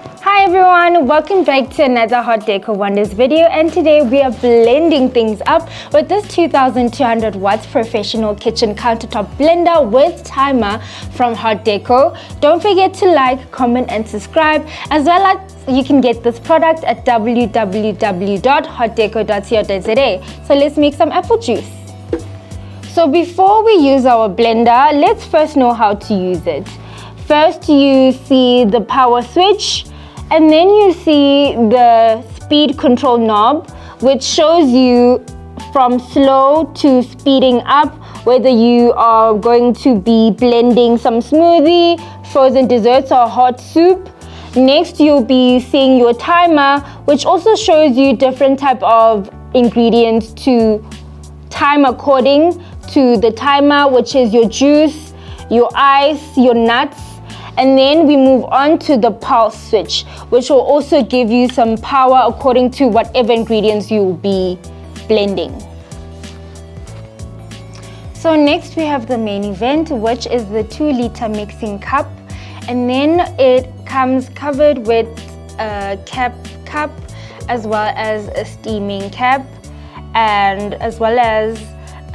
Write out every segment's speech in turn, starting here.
Hi everyone, welcome back to another Heartdeco Wonders video, and today we are blending things up with this 2200 watts Professional Kitchen Countertop Blender with timer from Heartdeco. Don't forget to like, comment and subscribe, as well as you can get this product at www.heartdeco.co.za. So let's make some apple juice. So before we use our blender, let's first know how to use it. First you see the power switch, and then you see the speed control knob, which shows you from slow to speeding up whether you are going to be blending some smoothie, frozen desserts or hot soup. Next you'll be seeing your timer, which also shows you different type of ingredients to time according to the timer, which is your juice, your ice, your nuts. And then we move on to the pulse switch, which will also give you some power according to whatever ingredients you will be blending. So next we have the main event, which is the 2-liter mixing cup. And then it comes covered with a cup, as well as a steaming cap, and as well as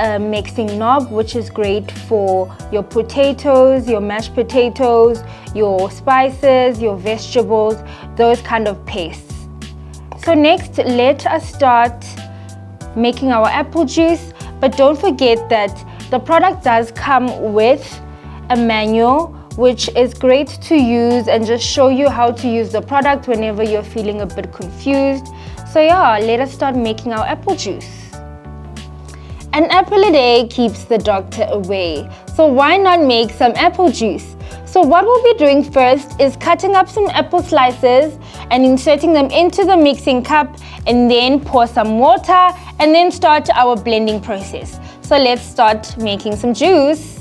a mixing knob, which is great for your potatoes, your mashed potatoes, your spices, your vegetables, those kind of pastes. So next, let us start making our apple juice, but don't forget that the product does come with a manual, which is great to use and just show you how to use the product whenever you're feeling a bit confused. So yeah, let us start making our apple juice. An apple a day keeps the doctor away. So why not make some apple juice? So what we'll be doing first is cutting up some apple slices and inserting them into the mixing cup, and then pour some water and then start our blending process. So let's start making some juice.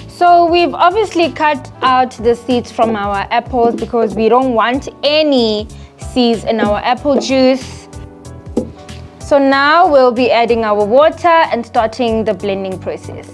So we've obviously cut out the seeds from our apples because we don't want any seeds in our apple juice. So now we'll be adding our water and starting the blending process.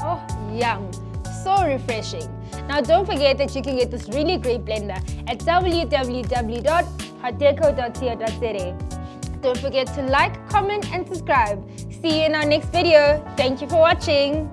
Oh, yum! So refreshing. Now don't forget that you can get this really great blender at www.heartdeco.co.za. Don't forget to like, comment and subscribe. See you in our next video. Thank you for watching.